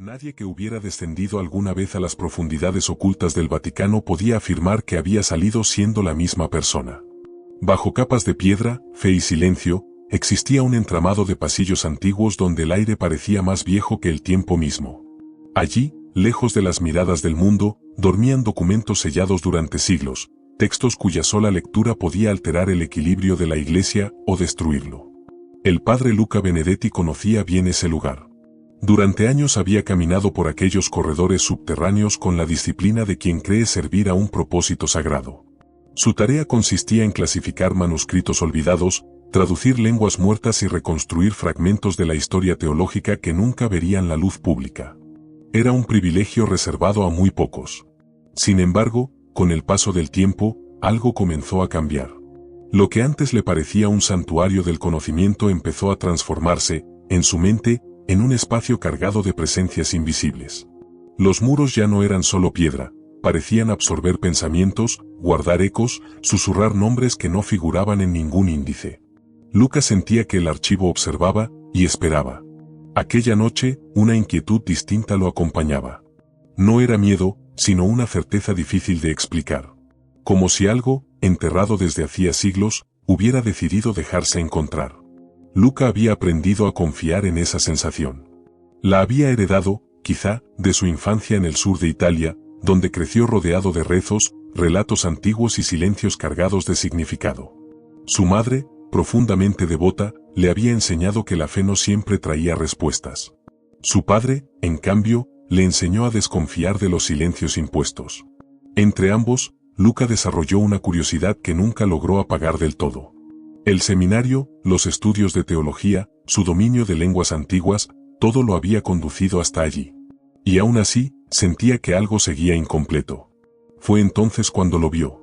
Nadie que hubiera descendido alguna vez a las profundidades ocultas del Vaticano podía afirmar que había salido siendo la misma persona. Bajo capas de piedra, fe y silencio, existía un entramado de pasillos antiguos donde el aire parecía más viejo que el tiempo mismo. Allí, lejos de las miradas del mundo, dormían documentos sellados durante siglos, textos cuya sola lectura podía alterar el equilibrio de la Iglesia o destruirlo. El padre Luca Benedetti conocía bien ese lugar. Durante años había caminado por aquellos corredores subterráneos con la disciplina de quien cree servir a un propósito sagrado. Su tarea consistía en clasificar manuscritos olvidados, traducir lenguas muertas y reconstruir fragmentos de la historia teológica que nunca verían la luz pública. Era un privilegio reservado a muy pocos. Sin embargo, con el paso del tiempo, algo comenzó a cambiar. Lo que antes le parecía un santuario del conocimiento empezó a transformarse, en su mente, en un espacio cargado de presencias invisibles. Los muros ya no eran solo piedra, parecían absorber pensamientos, guardar ecos, susurrar nombres que no figuraban en ningún índice. Luca sentía que el archivo observaba y esperaba. Aquella noche, una inquietud distinta lo acompañaba. No era miedo, sino una certeza difícil de explicar. Como si algo, enterrado desde hacía siglos, hubiera decidido dejarse encontrar. Luca había aprendido a confiar en esa sensación. La había heredado, quizá, de su infancia en el sur de Italia, donde creció rodeado de rezos, relatos antiguos y silencios cargados de significado. Su madre, profundamente devota, le había enseñado que la fe no siempre traía respuestas. Su padre, en cambio, le enseñó a desconfiar de los silencios impuestos. Entre ambos, Luca desarrolló una curiosidad que nunca logró apagar del todo. El seminario, los estudios de teología, su dominio de lenguas antiguas, todo lo había conducido hasta allí. Y aún así, sentía que algo seguía incompleto. Fue entonces cuando lo vio.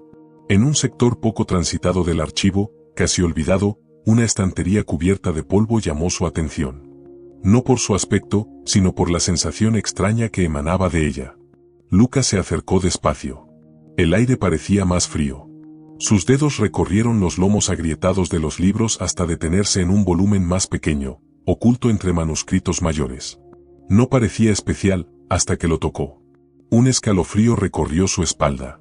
En un sector poco transitado del archivo, casi olvidado, una estantería cubierta de polvo llamó su atención. No por su aspecto, sino por la sensación extraña que emanaba de ella. Luca se acercó despacio. El aire parecía más frío. Sus dedos recorrieron los lomos agrietados de los libros hasta detenerse en un volumen más pequeño, oculto entre manuscritos mayores. No parecía especial, hasta que lo tocó. Un escalofrío recorrió su espalda.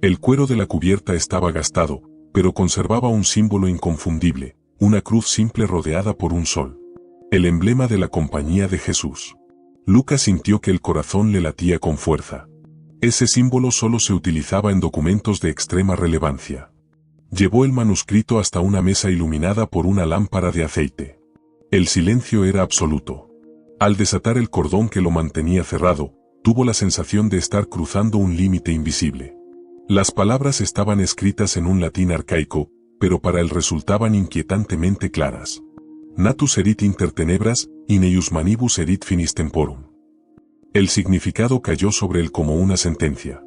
El cuero de la cubierta estaba gastado, pero conservaba un símbolo inconfundible, una cruz simple rodeada por un sol. El emblema de la Compañía de Jesús. Luca sintió que el corazón le latía con fuerza. Ese símbolo solo se utilizaba en documentos de extrema relevancia. Llevó el manuscrito hasta una mesa iluminada por una lámpara de aceite. El silencio era absoluto. Al desatar el cordón que lo mantenía cerrado, tuvo la sensación de estar cruzando un límite invisible. Las palabras estaban escritas en un latín arcaico, pero para él resultaban inquietantemente claras. Natus erit inter tenebras, in eius manibus erit finis temporum. El significado cayó sobre él como una sentencia.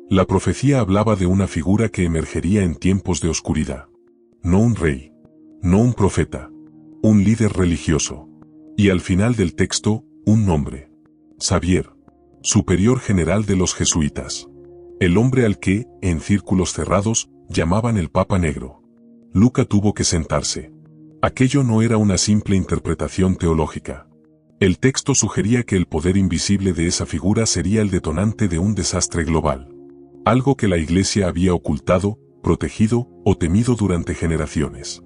La profecía hablaba de una figura que emergería en tiempos de oscuridad. No un rey. No un profeta. Un líder religioso. Y al final del texto, un nombre. Xavier. Superior general de los jesuitas. El hombre al que, en círculos cerrados, llamaban el Papa Negro. Luca tuvo que sentarse. Aquello no era una simple interpretación teológica. El texto sugería que el poder invisible de esa figura sería el detonante de un desastre global. Algo que la Iglesia había ocultado, protegido o temido durante generaciones.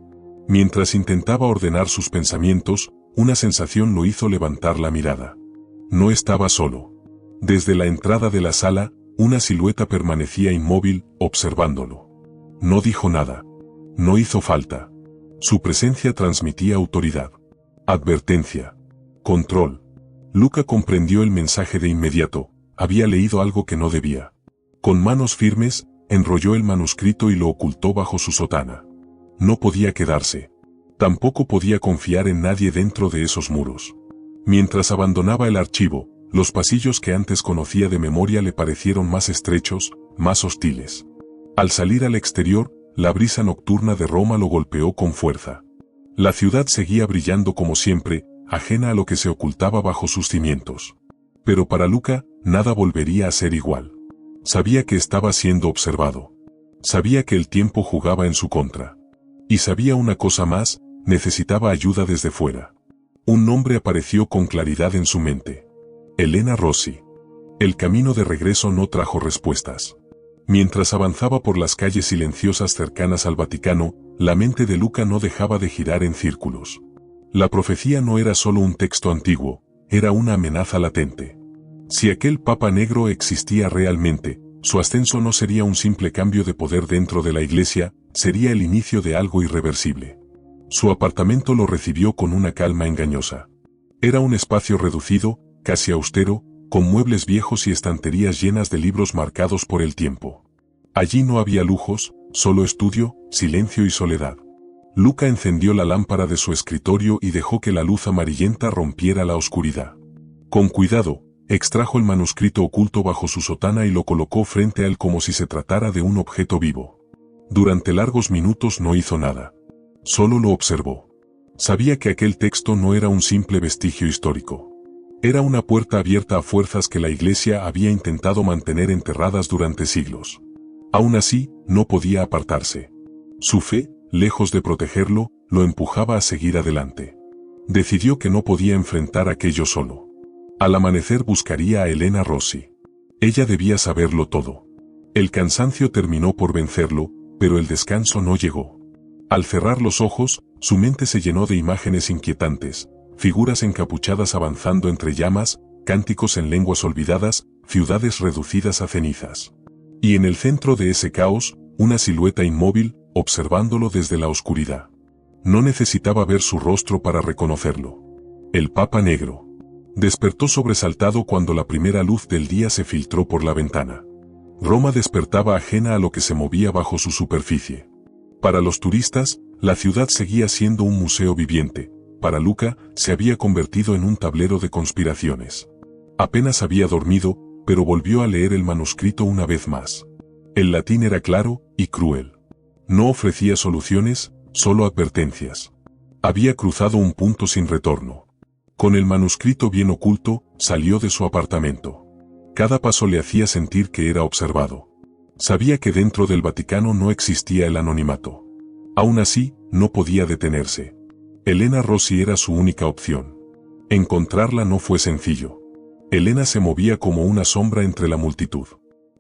Mientras intentaba ordenar sus pensamientos, una sensación lo hizo levantar la mirada. No estaba solo. Desde la entrada de la sala, una silueta permanecía inmóvil, observándolo. No dijo nada. No hizo falta. Su presencia transmitía autoridad. Advertencia. Control. Luca comprendió el mensaje de inmediato. Había leído algo que no debía. Con manos firmes, enrolló el manuscrito y lo ocultó bajo su sotana. No podía quedarse. Tampoco podía confiar en nadie dentro de esos muros. Mientras abandonaba el archivo, los pasillos que antes conocía de memoria le parecieron más estrechos, más hostiles. Al salir al exterior, la brisa nocturna de Roma lo golpeó con fuerza. La ciudad seguía brillando como siempre, ajena a lo que se ocultaba bajo sus cimientos. Pero para Luca, nada volvería a ser igual. Sabía que estaba siendo observado. Sabía que el tiempo jugaba en su contra. Y sabía una cosa más, necesitaba ayuda desde fuera. Un nombre apareció con claridad en su mente. Elena Rossi. El camino de regreso no trajo respuestas. Mientras avanzaba por las calles silenciosas cercanas al Vaticano, la mente de Luca no dejaba de girar en círculos. La profecía no era solo un texto antiguo, era una amenaza latente. Si aquel Papa Negro existía realmente, su ascenso no sería un simple cambio de poder dentro de la Iglesia, sería el inicio de algo irreversible. Su apartamento lo recibió con una calma engañosa. Era un espacio reducido, casi austero, con muebles viejos y estanterías llenas de libros marcados por el tiempo. Allí no había lujos, solo estudio, silencio y soledad. Luca encendió la lámpara de su escritorio y dejó que la luz amarillenta rompiera la oscuridad. Con cuidado, extrajo el manuscrito oculto bajo su sotana y lo colocó frente a él como si se tratara de un objeto vivo. Durante largos minutos no hizo nada. Solo lo observó. Sabía que aquel texto no era un simple vestigio histórico. Era una puerta abierta a fuerzas que la Iglesia había intentado mantener enterradas durante siglos. Aún así, no podía apartarse. Su fe, lejos de protegerlo, lo empujaba a seguir adelante. Decidió que no podía enfrentar aquello solo. Al amanecer buscaría a Elena Rossi. Ella debía saberlo todo. El cansancio terminó por vencerlo, pero el descanso no llegó. Al cerrar los ojos, su mente se llenó de imágenes inquietantes, figuras encapuchadas avanzando entre llamas, cánticos en lenguas olvidadas, ciudades reducidas a cenizas. Y en el centro de ese caos, una silueta inmóvil, observándolo desde la oscuridad. No necesitaba ver su rostro para reconocerlo. El Papa Negro. Despertó sobresaltado cuando la primera luz del día se filtró por la ventana. Roma despertaba ajena a lo que se movía bajo su superficie. Para los turistas, la ciudad seguía siendo un museo viviente. Para Luca, se había convertido en un tablero de conspiraciones. Apenas había dormido, pero volvió a leer el manuscrito una vez más. El latín era claro y cruel. No ofrecía soluciones, solo advertencias. Había cruzado un punto sin retorno. Con el manuscrito bien oculto, salió de su apartamento. Cada paso le hacía sentir que era observado. Sabía que dentro del Vaticano no existía el anonimato. Aún así, no podía detenerse. Elena Rossi era su única opción. Encontrarla no fue sencillo. Elena se movía como una sombra entre la multitud.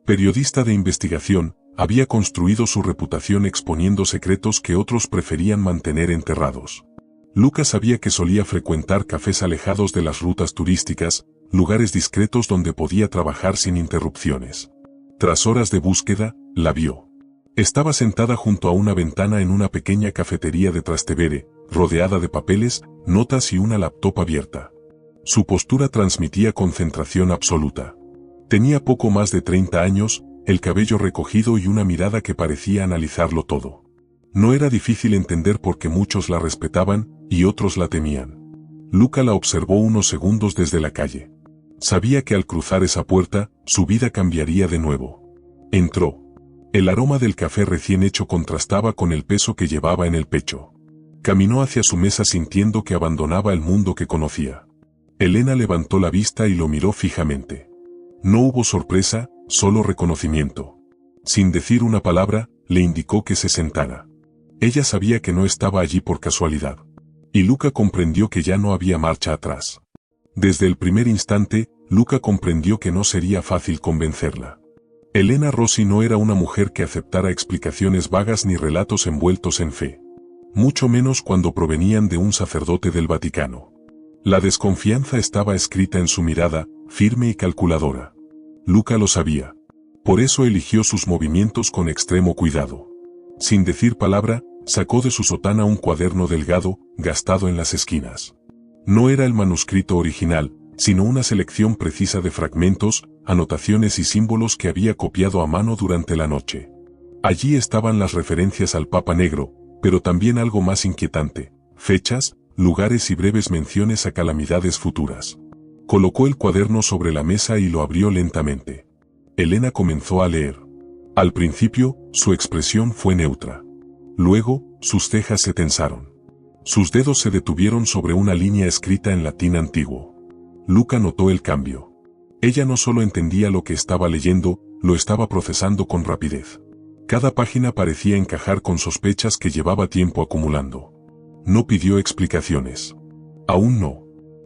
Periodista de investigación, había construido su reputación exponiendo secretos que otros preferían mantener enterrados. Luca sabía que solía frecuentar cafés alejados de las rutas turísticas, lugares discretos donde podía trabajar sin interrupciones. Tras horas de búsqueda, la vio. Estaba sentada junto a una ventana en una pequeña cafetería de Trastevere, rodeada de papeles, notas y una laptop abierta. Su postura transmitía concentración absoluta. Tenía poco más de 30 años, el cabello recogido y una mirada que parecía analizarlo todo. No era difícil entender por qué muchos la respetaban y otros la temían. Luca la observó unos segundos desde la calle. Sabía que al cruzar esa puerta, su vida cambiaría de nuevo. Entró. El aroma del café recién hecho contrastaba con el peso que llevaba en el pecho. Caminó hacia su mesa sintiendo que abandonaba el mundo que conocía. Elena levantó la vista y lo miró fijamente. No hubo sorpresa, solo reconocimiento. Sin decir una palabra, le indicó que se sentara. Ella sabía que no estaba allí por casualidad. Y Luca comprendió que ya no había marcha atrás. Desde el primer instante, Luca comprendió que no sería fácil convencerla. Elena Rossi no era una mujer que aceptara explicaciones vagas ni relatos envueltos en fe. Mucho menos cuando provenían de un sacerdote del Vaticano. La desconfianza estaba escrita en su mirada, firme y calculadora. Luca lo sabía. Por eso eligió sus movimientos con extremo cuidado. Sin decir palabra, sacó de su sotana un cuaderno delgado, gastado en las esquinas. No era el manuscrito original, sino una selección precisa de fragmentos, anotaciones y símbolos que había copiado a mano durante la noche. Allí estaban las referencias al Papa Negro, pero también algo más inquietante: fechas, lugares y breves menciones a calamidades futuras. Colocó el cuaderno sobre la mesa y lo abrió lentamente. Elena comenzó a leer. Al principio, su expresión fue neutra. Luego, sus cejas se tensaron. Sus dedos se detuvieron sobre una línea escrita en latín antiguo. Luca notó el cambio. Ella no solo entendía lo que estaba leyendo, lo estaba procesando con rapidez. Cada página parecía encajar con sospechas que llevaba tiempo acumulando. No pidió explicaciones. Aún no.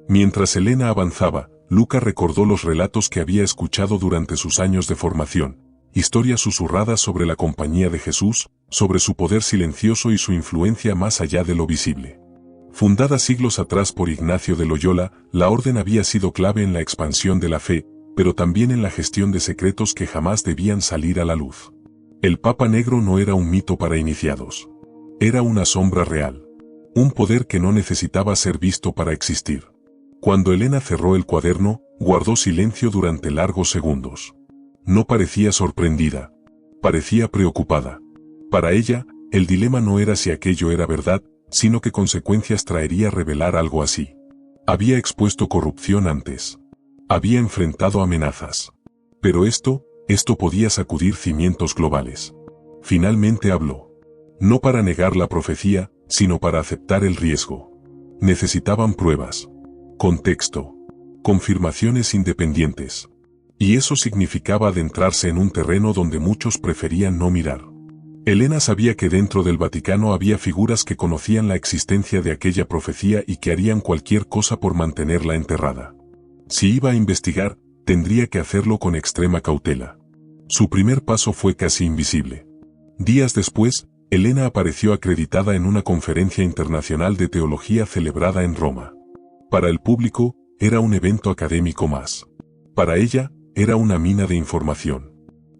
Mientras Elena avanzaba, Luca recordó los relatos que había escuchado durante sus años de formación, historias susurradas sobre la compañía de Jesús, sobre su poder silencioso y su influencia más allá de lo visible. Fundada siglos atrás por Ignacio de Loyola, la orden había sido clave en la expansión de la fe, pero también en la gestión de secretos que jamás debían salir a la luz. El Papa Negro no era un mito para iniciados. Era una sombra real. Un poder que no necesitaba ser visto para existir. Cuando Elena cerró el cuaderno, guardó silencio durante largos segundos. No parecía sorprendida. Parecía preocupada. Para ella, el dilema no era si aquello era verdad, sino qué consecuencias traería revelar algo así. Había expuesto corrupción antes. Había enfrentado amenazas. Pero esto podía sacudir cimientos globales. Finalmente habló. No para negar la profecía, sino para aceptar el riesgo. Necesitaban pruebas. Contexto. Confirmaciones independientes. Y eso significaba adentrarse en un terreno donde muchos preferían no mirar. Elena sabía que dentro del Vaticano había figuras que conocían la existencia de aquella profecía y que harían cualquier cosa por mantenerla enterrada. Si iba a investigar, tendría que hacerlo con extrema cautela. Su primer paso fue casi invisible. Días después, Elena apareció acreditada en una conferencia internacional de teología celebrada en Roma. Para el público, era un evento académico más. Para ella, era una mina de información.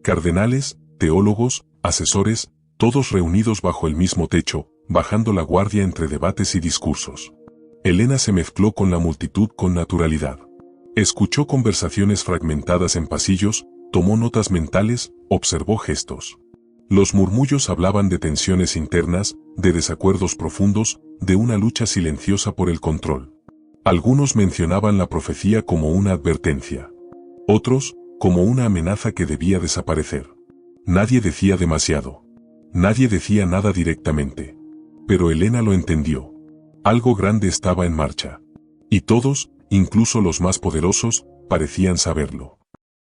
Cardenales, teólogos, asesores, todos reunidos bajo el mismo techo, bajando la guardia entre debates y discursos. Elena se mezcló con la multitud con naturalidad. Escuchó conversaciones fragmentadas en pasillos, tomó notas mentales, observó gestos. Los murmullos hablaban de tensiones internas, de desacuerdos profundos, de una lucha silenciosa por el control. Algunos mencionaban la profecía como una advertencia. Otros, como una amenaza que debía desaparecer. Nadie decía demasiado. Nadie decía nada directamente. Pero Elena lo entendió. Algo grande estaba en marcha. Y todos, incluso los más poderosos, parecían saberlo.